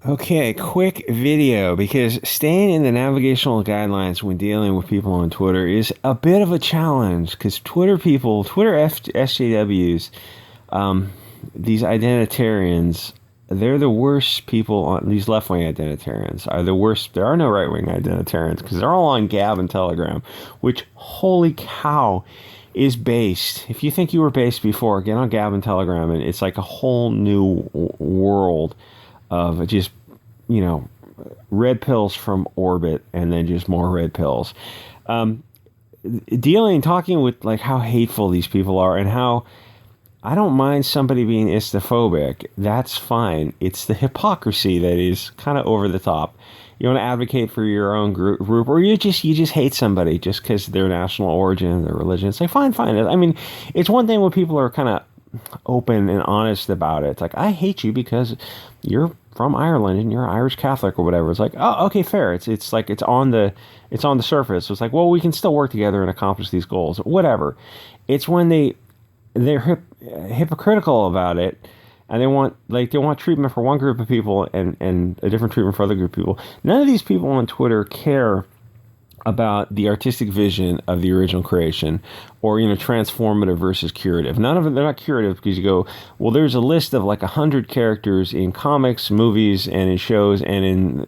Okay, quick video because staying in the navigational guidelines when dealing with people on Twitter is a bit of a challenge because Twitter SJWs, these identitarians, they're the worst people on these left-wing identitarians are the worst. There are no right-wing identitarians because they're all on Gab and Telegram, which, holy cow, is based. If you think you were based before, get on Gab and Telegram, and it's like a whole new world of just, red pills from orbit and then just more red pills. Talking with like how hateful these people are and how I don't mind somebody being istophobic. That's fine. It's the hypocrisy that is kind of over the top. You want to advocate for your own group, or you just hate somebody just because their national origin, their religion. It's like fine. I mean, it's one thing when people are kind of open and honest about it. It's like, I hate you because you're from Ireland and you're Irish Catholic or whatever. It's like, oh, okay, fair. It's like it's on the surface. It's like, well, we can still work together and accomplish these goals. Whatever. It's when they're hypocritical about it, and they want treatment for one group of people and a different treatment for other group of people. None of these people on Twitter care about the artistic vision of the original creation, or transformative versus curative. None of it. They're not curative because you go, well, there's a list of like 100 characters in comics, movies, and in shows and in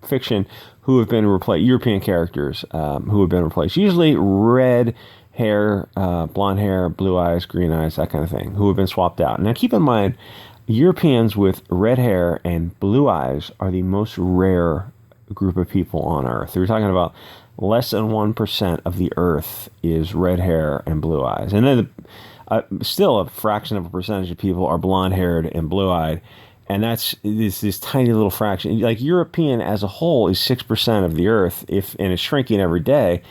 fiction who have been replaced. European characters who have been replaced. Usually red hair, blonde hair, blue eyes, green eyes, that kind of thing, who have been swapped out. Now keep in mind, Europeans with red hair and blue eyes are the most rare group of people on Earth. We're talking about less than 1% of the Earth is red hair and blue eyes. And then still a fraction of a percentage of people are blonde-haired and blue-eyed. And that's this tiny little fraction. Like European as a whole is 6% of the Earth, and it's shrinking every day.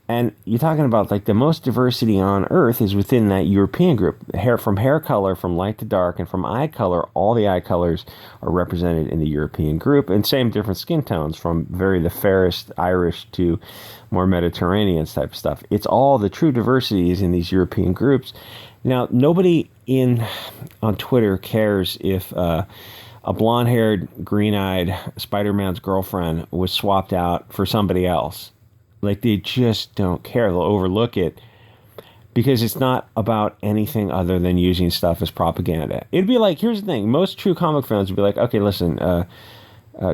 And you're talking about like the most diversity on Earth is within that European group. From hair color, from light to dark, and from eye color, all the eye colors are represented in the European group. And same different skin tones, from the fairest Irish to more Mediterranean type of stuff. It's all the true diversity is in these European groups. Now, nobody on Twitter cares if a blonde-haired, green-eyed Spider-Man's girlfriend was swapped out for somebody else. Like, they just don't care. They'll overlook it because it's not about anything other than using stuff as propaganda. It'd be like, here's the thing. Most true comic fans would be like, okay, listen,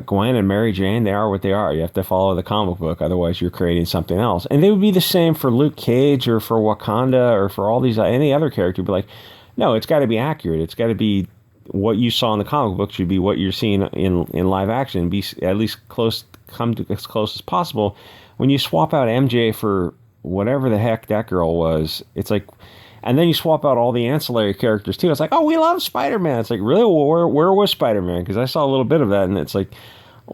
Gwen and Mary Jane, they are what they are. You have to follow the comic book. Otherwise, you're creating something else. And they would be the same for Luke Cage or for Wakanda or for all these, any other character. Would be like, no, it's got to be accurate. It's got to be what you saw in the comic book should be what you're seeing in live action. Be at least come to as close as possible. When you swap out MJ for whatever the heck that girl was, it's like, and then you swap out all the ancillary characters too. It's like, oh, we love Spider-Man. It's like, really? Well, where was Spider-Man? Because I saw a little bit of that, and it's like,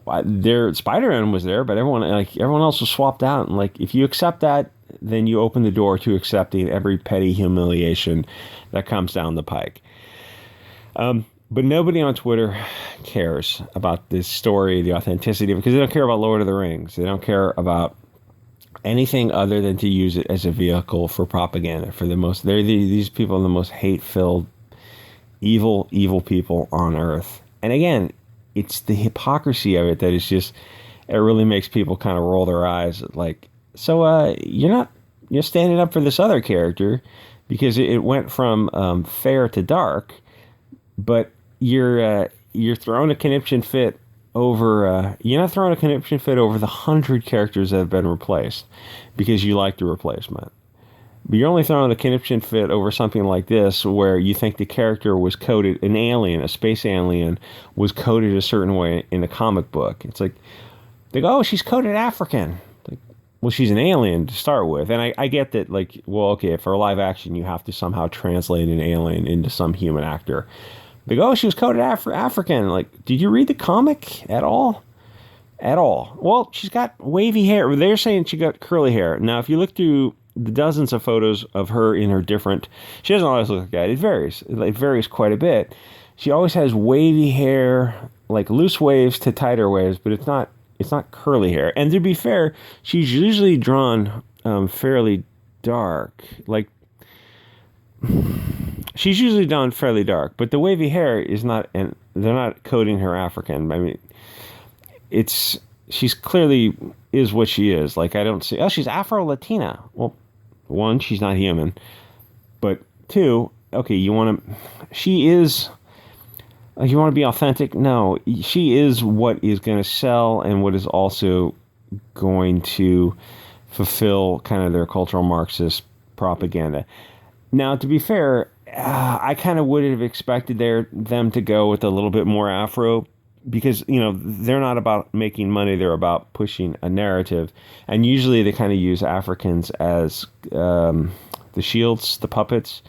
Spider-Man was there, but everyone else was swapped out. And like, if you accept that, then you open the door to accepting every petty humiliation that comes down the pike. But nobody on Twitter cares about this story, the authenticity of it, because they don't care about Lord of the Rings. They don't care about anything other than to use it as a vehicle for propaganda. These people are the most hate-filled, evil people on Earth. And again, it's the hypocrisy of it that is just, it really makes people kind of roll their eyes. Like, so you're standing up for this other character because it went from fair to dark, but you're throwing a conniption fit over. You're not throwing a conniption fit over the 100 characters that have been replaced because you like the replacement. But you're only throwing a conniption fit over something like this where you think the character was coded, a space alien, was coded a certain way in the comic book. It's like, they go, oh, she's coded African. Like, well, she's an alien to start with. And I get that, like, well, okay, for live action, you have to somehow translate an alien into some human actor. They go, oh, she was coded African. Like, did you read the comic at all? At all. Well, she's got wavy hair. They're saying she got curly hair. Now, if you look through the dozens of photos of her in her different... She doesn't always look like that. It varies. It varies quite a bit. She always has wavy hair, like loose waves to tighter waves, but it's not curly hair. And to be fair, she's usually drawn fairly dark. Like... She's usually done fairly dark, but the wavy hair is not, and they're not coding her African. I mean, she's clearly is what she is. Like, I don't see, oh, she's Afro-Latina. Well, one, she's not human, but two, okay, she is, you want to be authentic? No, she is what is going to sell and what is also going to fulfill kind of their cultural Marxist propaganda. Now, to be fair, I kind of would have expected them to go with a little bit more Afro, because, they're not about making money, they're about pushing a narrative. And usually they kind of use Africans as the shields, the puppets,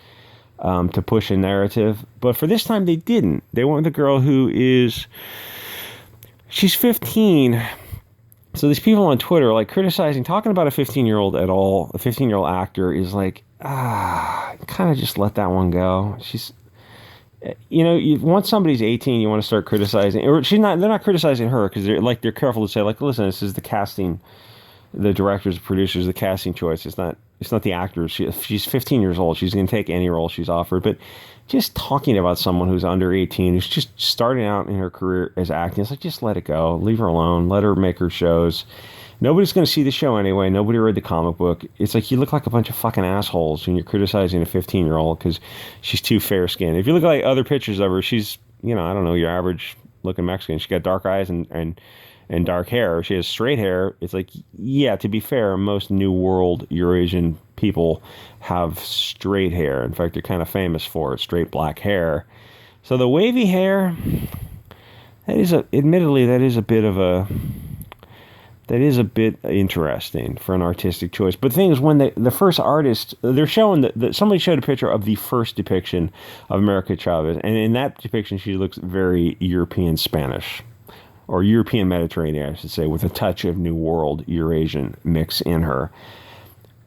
to push a narrative. But for this time, they didn't. They went with a girl she's 15. So these people on Twitter, like, criticizing, talking about a 15-year-old at all, a 15-year-old actor is like, kind of just let that one go. She's, once somebody's 18, you want to start criticizing, or they're not criticizing her, because they're careful to say, like, listen, this is the casting, the directors, producers, the casting choice. It's not the actors. She's 15 years old. She's going to take any role she's offered. But just talking about someone who's under 18, who's just starting out in her career as acting, it's like, just let it go. Leave her alone. Let her make her shows. Nobody's going to see the show anyway. Nobody read the comic book. It's like, you look like a bunch of fucking assholes when you're criticizing a 15-year-old because she's too fair-skinned. If you look at like other pictures of her, she's, I don't know, your average looking Mexican. She got dark eyes and dark hair. She has straight hair. It's like, yeah, to be fair, most New World Eurasian people have straight hair. In fact, they're kind of famous for it, straight black hair. So the wavy hair, admittedly, that is a bit interesting for an artistic choice. But the thing is, when the first artist, they're showing that somebody showed a picture of the first depiction of America Chavez, and in that depiction, she looks very European Spanish, or European Mediterranean, I should say, with a touch of New World Eurasian mix in her.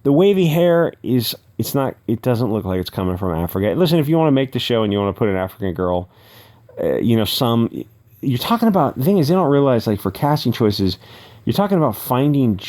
The wavy hair it doesn't look like it's coming from Africa. Listen, if you want to make the show and you want to put an African girl, you're talking about, the thing is, they don't realize, like, for casting choices, you're talking about finding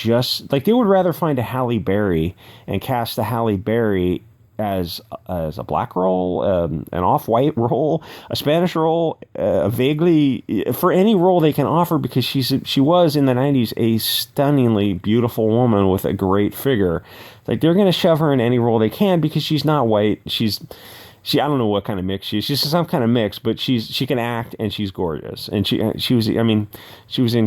like, they would rather find a Halle Berry and cast the Halle Berry as a black role, an off-white role, a Spanish role, vaguely, for any role they can offer, because she was in the 90s a stunningly beautiful woman with a great figure. Like, they're going to shove her in any role they can because she's not white. I don't know what kind of mix she is. She's some kind of mix, but she can act and she's gorgeous. And she was in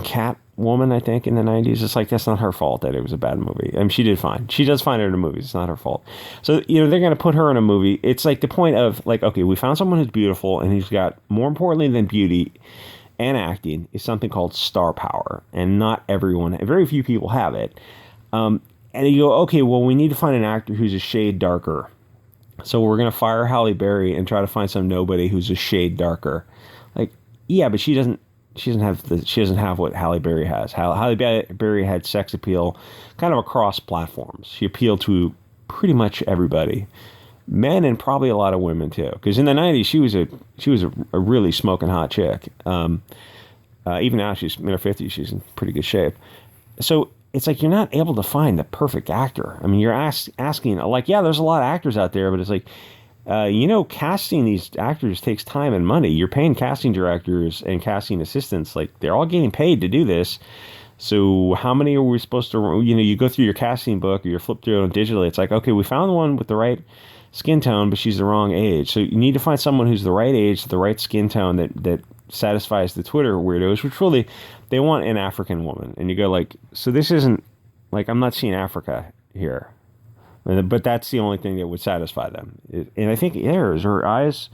Catwoman, I think, in the 90s. It's like, that's not her fault that it was a bad movie. I mean, she did fine. She does fine in her movies. It's not her fault. So, they're going to put her in a movie. It's like the point of, like, okay, we found someone who's beautiful and who's got, more importantly than beauty and acting, is something called star power. And not everyone, very few people have it. And you go, okay, well, we need to find an actor who's a shade darker. So we're going to fire Halle Berry and try to find some nobody who's a shade darker. Like, yeah, but she doesn't have what Halle Berry has. Halle Berry had sex appeal kind of across platforms. She appealed to pretty much everybody. Men and probably a lot of women too. Because in the 90s, she was a really smoking hot chick. Even now, she's in her 50s, she's in pretty good shape. So it's like, you're not able to find the perfect actor. I mean, you're asking, like, yeah, there's a lot of actors out there, but it's like, casting these actors takes time and money. You're paying casting directors and casting assistants. Like, they're all getting paid to do this. So how many are we supposed to, you go through your casting book or you flip through it digitally. It's like, okay, we found the one with the right skin tone, but she's the wrong age. So you need to find someone who's the right age, the right skin tone that satisfies the Twitter weirdos, which really, they want an African woman. And you go, like, so this isn't, like, I'm not seeing Africa here. But that's the only thing that would satisfy them. And I think her eyes,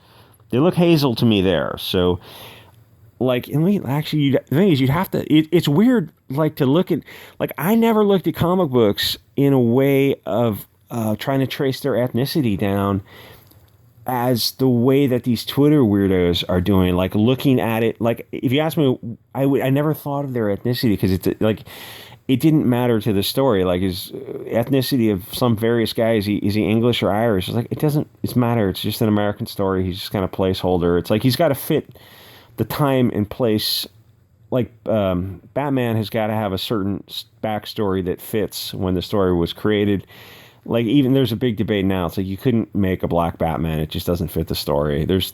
they look hazel to me there. So, like, the thing is, you'd have to, it's weird, like, to look at, like, I never looked at comic books in a way of trying to trace their ethnicity down as the way that these Twitter weirdos are doing, like, looking at it. Like, if you ask me, I never thought of their ethnicity, because it's like, it didn't matter to the story. Like, his ethnicity of some various guy, is he English or Irish? It's like, it's matter. It's just an American story. He's just kind of placeholder. It's like, he's got to fit the time and place. Like, Batman has got to have a certain backstory that fits when the story was created. like even there's a big debate now. It's like you couldn't make a black Batman. It just doesn't fit the story. There's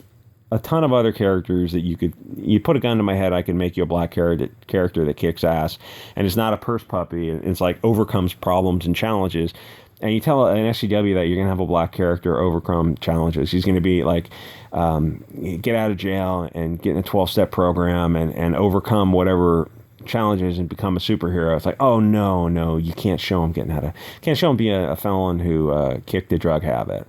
a ton of other characters that you put a gun to my head, I could make you a black character that kicks ass and is not a purse puppy. It's like overcomes problems and challenges. And you tell an SCW that you're going to have a black character overcome challenges. He's going to be like, get out of jail and get in a 12-step program and overcome whatever challenges and become a superhero. It's like, oh no, you can't show him can't show him be a felon who kicked a drug habit.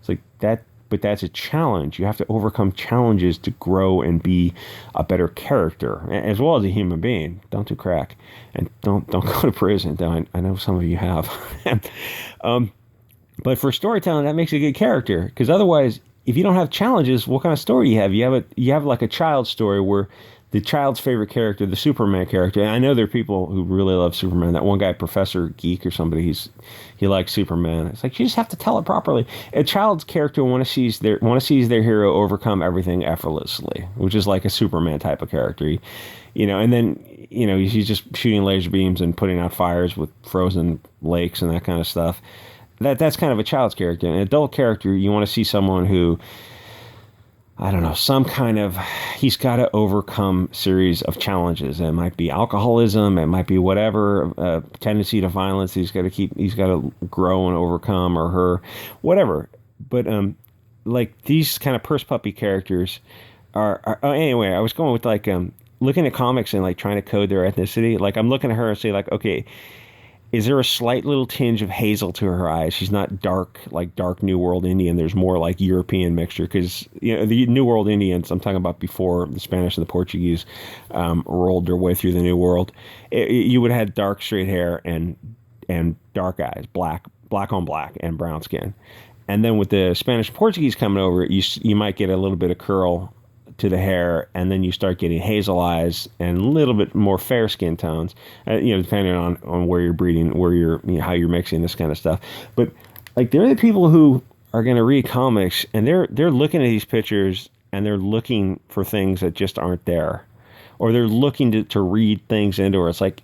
It's like that. But that's a challenge. You have to overcome challenges to grow and be a better character, as well as a human being. Don't do crack, and don't go to prison. I know some of you have. But for storytelling, that makes a good character. Because otherwise, if you don't have challenges, what kind of story do you have? You have like a child story where the child's favorite character, the Superman character. And I know there are people who really love Superman. That one guy, Professor Geek or somebody, he likes Superman. It's like you just have to tell it properly. A child's character want to see their hero overcome everything effortlessly, which is like a Superman type of character. And then he's just shooting laser beams and putting out fires with frozen lakes and that kind of stuff. That's kind of a child's character. An adult character, you want to see someone who, I don't know, he's got to overcome series of challenges. It might be alcoholism, it might be whatever, tendency to violence he's got to grow and overcome, or her, whatever. But like these kind of purse puppy characters anyway, I was going with like looking at comics and like trying to code their ethnicity. Like I'm looking at her and say like, okay, is there a slight little tinge of hazel to her eyes? She's not dark New World Indian. There's more like European mixture, because the New World Indians, I'm talking about before the Spanish and the Portuguese rolled their way through the New World. You would have had dark straight hair and dark eyes, black on black, and brown skin. And then with the Spanish and Portuguese coming over, you might get a little bit of curl to the hair, and then you start getting hazel eyes and a little bit more fair skin tones, depending on where you're breeding, how you're mixing this kind of stuff. But like, there are the people who are going to read comics and they're looking at these pictures and they're looking for things that just aren't there, or they're looking to read things into it. It's like,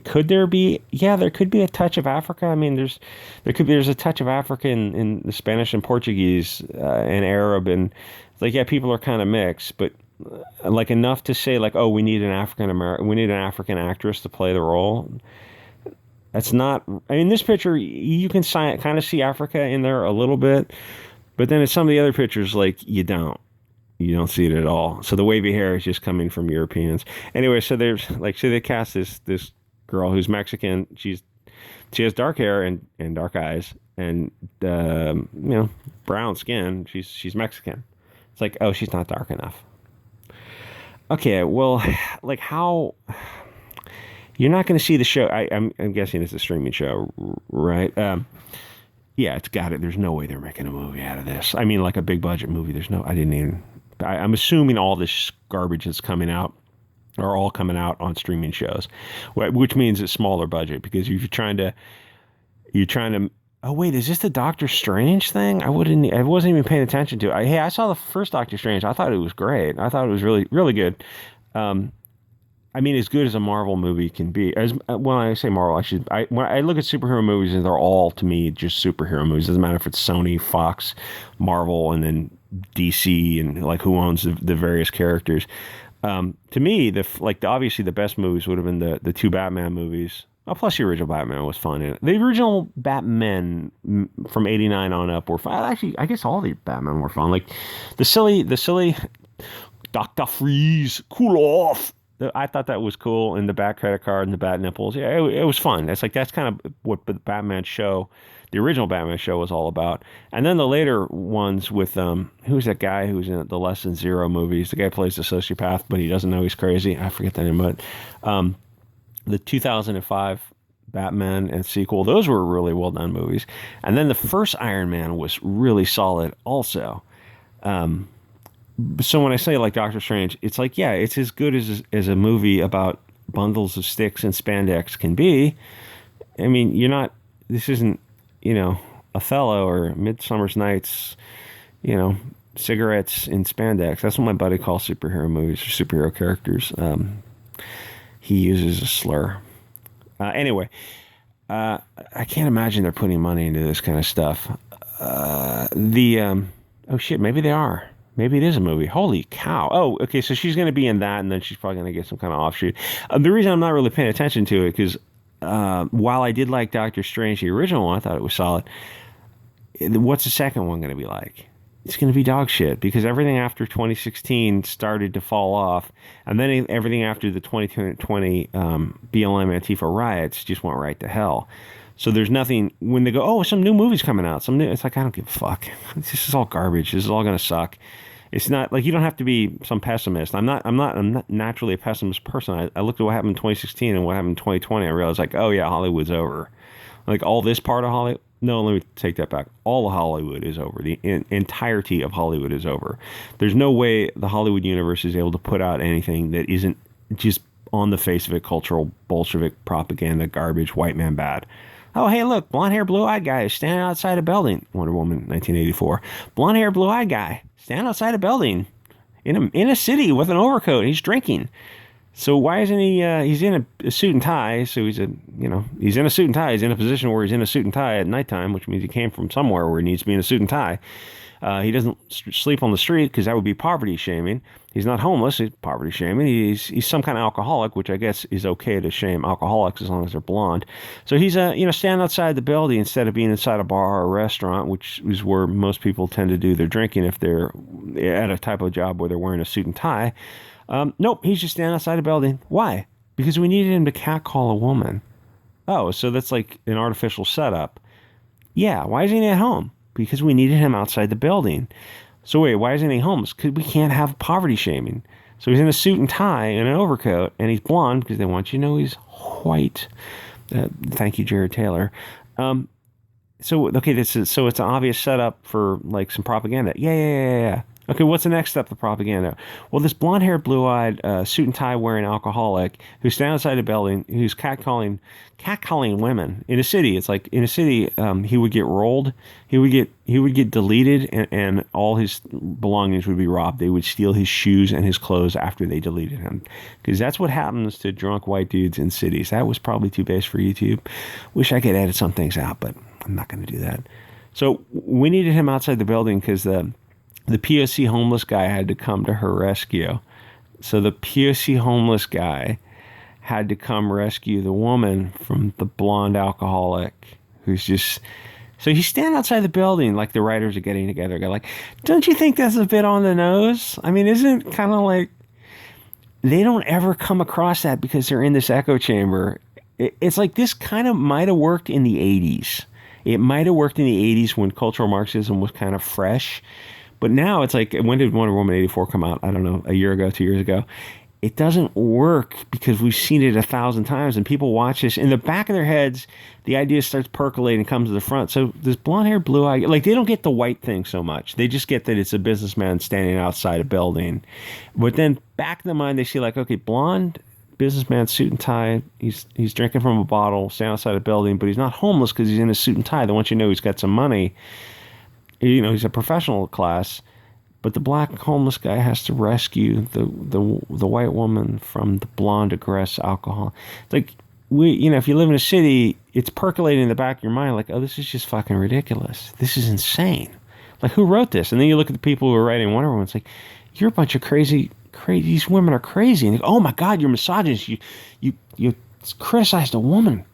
could there be? Yeah, there could be a touch of Africa. I mean, there's a touch of Africa in the Spanish and Portuguese and Arab, and it's like, yeah, people are kind of mixed, but like enough to say like, oh, we need an African actress to play the role. That's not. I mean, this picture you can kind of see Africa in there a little bit, but then in some of the other pictures, like you don't see it at all. So the wavy hair is just coming from Europeans. Anyway, so there's like, so they cast this girl who's Mexican. She has dark hair and dark eyes and brown skin. She's Mexican. It's like, oh, she's not dark enough. Okay, well, like how you're not going to see the show. I'm guessing it's a streaming show, right? Yeah, it's got it. There's no way they're making a movie out of this. I mean, like a big budget movie. I'm assuming all this garbage that's coming out are all coming out on streaming shows, which means it's smaller budget, because if you're trying to, oh wait, is this the Doctor Strange thing? I wasn't even paying attention to it. I saw the first Doctor Strange. I thought it was great. I thought it was really, really good. I mean, as good as a Marvel movie can be. When I say Marvel, when I look at superhero movies, and they're all, to me, just superhero movies. It doesn't matter if it's Sony, Fox, Marvel, and then DC, and like who owns the various characters. To me, obviously the best movies would have been the two Batman movies. Oh, plus the original Batman was fun. The original Batman from '89 on up were fun. Actually, I guess all the Batman were fun. Like the silly Dr. Freeze, cool off. I thought that was cool, and the Bat credit card and the Bat nipples. Yeah, it was fun. That's kind of what the Batman show, the original Batman show, was all about. And then the later ones with who's that guy who's in the Less Than Zero movies? The guy plays the sociopath, but he doesn't know he's crazy. I forget the name, but the 2005 Batman and sequel, those were really well done movies. And then the first Iron Man was really solid also. So when I say like Doctor Strange, it's like, yeah, it's as good as a movie about bundles of sticks and spandex can be. I mean, this isn't, Othello or Midsummer's Nights, cigarettes in spandex. That's what my buddy calls superhero movies, or superhero characters. He uses a slur. Anyway, I can't imagine they're putting money into this kind of stuff. Oh shit, maybe they are. Maybe it is a movie. Holy cow. Oh, okay, so she's going to be in that, and then she's probably going to get some kind of offshoot. The reason I'm not really paying attention to it, because while I did like Doctor Strange, the original one, I thought it was solid. What's the second one going to be like? It's going to be dog shit, because everything after 2016 started to fall off, and then everything after the 2020 BLM Antifa riots just went right to hell. So there's nothing, when they go, oh, some new movie's coming out, it's like, I don't give a fuck. This is all garbage. This is all going to suck. It's not like, you don't have to be some pessimist. I'm not naturally a pessimist person. I looked at what happened in 2016 and what happened in 2020. I realized, like, oh yeah, Hollywood's over. Like, all this part of Hollywood. No, let me take that back. All of Hollywood is over. The entirety of Hollywood is over. There's no way the Hollywood universe is able to put out anything that isn't just on the face of it cultural Bolshevik propaganda garbage, white man bad. Oh, hey, look, blonde hair, blue eyed guy is standing outside a building. Wonder Woman, 1984. Blonde hair, blue eyed guy standing outside a building in a city with an overcoat. He's drinking. So why isn't he? He's in a suit and tie. So he's in a suit and tie. He's in a position where he's in a suit and tie at nighttime, which means he came from somewhere where he needs to be in a suit and tie. He doesn't sleep on the street because that would be poverty shaming. He's not homeless. He's poverty shaming. He's some kind of alcoholic, which I guess is okay to shame alcoholics as long as they're blonde. So he's standing outside the building instead of being inside a bar or a restaurant, which is where most people tend to do their drinking if they're at a type of job where they're wearing a suit and tie. Nope, he's just standing outside a building. Why? Because we needed him to catcall a woman. Oh, so that's like an artificial setup. Yeah, why isn't he at home? Because we needed him outside the building. So wait, why isn't he homeless? Because we can't have poverty shaming. So he's in a suit and tie and an overcoat, and he's blonde because they want you to know he's white. Thank you, Jared Taylor. So it's an obvious setup for like some propaganda. Yeah. Okay, what's the next step to propaganda? Well, this blonde-haired, blue-eyed, suit and tie wearing alcoholic who's standing outside a building, who's catcalling women in a city. It's like in a city, he would get rolled, he would get deleted, and all his belongings would be robbed. They would steal his shoes and his clothes after they deleted him, because that's what happens to drunk white dudes in cities. That was probably too base for YouTube. Wish I could edit some things out, but I'm not going to do that. So we needed him outside the building because the POC homeless guy had to come to her rescue. So the POC homeless guy had to come rescue the woman from the blonde alcoholic who's just... So he's standing outside the building like the writers are getting together. They're like, don't you think that's a bit on the nose? I mean, isn't it kind of like... They don't ever come across that because they're in this echo chamber. It's like this kind of might have worked in the 80s. It might have worked in the 80s when cultural Marxism was kind of fresh. But now it's like, when did Wonder Woman 84 come out? I don't know, a year ago, 2 years ago. It doesn't work because we've seen it 1,000 times and people watch this. In the back of their heads, the idea starts percolating and comes to the front. So this blonde-haired, blue-eyed, like they don't get the white thing so much. They just get that it's a businessman standing outside a building. But then back in the mind, they see like, okay, blonde, businessman, suit and tie. He's drinking from a bottle, standing outside a building, but he's not homeless because he's in a suit and tie. They want you to know he's got some money. You know, he's a professional class, but the black homeless guy has to rescue the white woman from the blonde, aggressive alcohol. It's like, if you live in a city, it's percolating in the back of your mind like, oh, this is just fucking ridiculous. This is insane. Like, who wrote this? And then you look at the people who are writing Wonder Woman, it's like, you're a bunch of crazy, these women are crazy. And you go, oh my God, you're misogynist. You criticized a woman.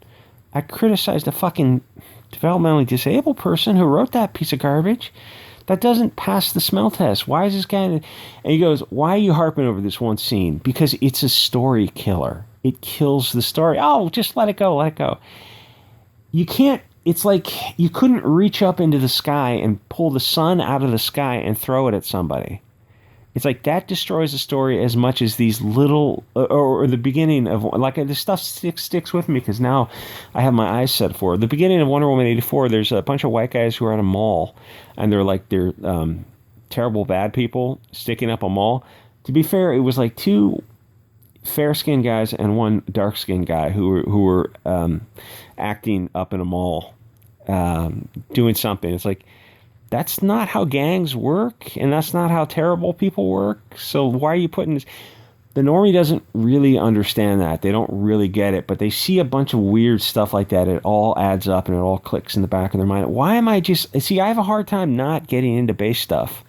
I criticized a fucking developmentally disabled person who wrote that piece of garbage. That doesn't pass the smell test. Why is this guy... And he goes, why are you harping over this one scene? Because it's a story killer. It kills the story. Oh, just let it go. You can't... It's like you couldn't reach up into the sky and pull the sun out of the sky and throw it at somebody. It's like that destroys the story as much as these little, or the beginning of, like this stuff sticks with me because now I have my eyes set for it. The beginning of Wonder Woman 84, there's a bunch of white guys who are at a mall and they're terrible bad people sticking up a mall. To be fair, it was like two fair-skinned guys and one dark-skinned guy who were acting up in a mall, doing something. It's like, that's not how gangs work, and that's not how terrible people work. So why are you putting this? The normie doesn't really understand that. They don't really get it, but they see a bunch of weird stuff like that. It all adds up and it all clicks in the back of their mind. Why am I just... See, I have a hard time not getting into base stuff.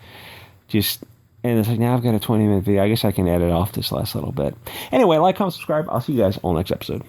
And it's like, now I've got a 20-minute video. I guess I can edit off this last little bit. Anyway, like, comment, subscribe. I'll see you guys all next episode.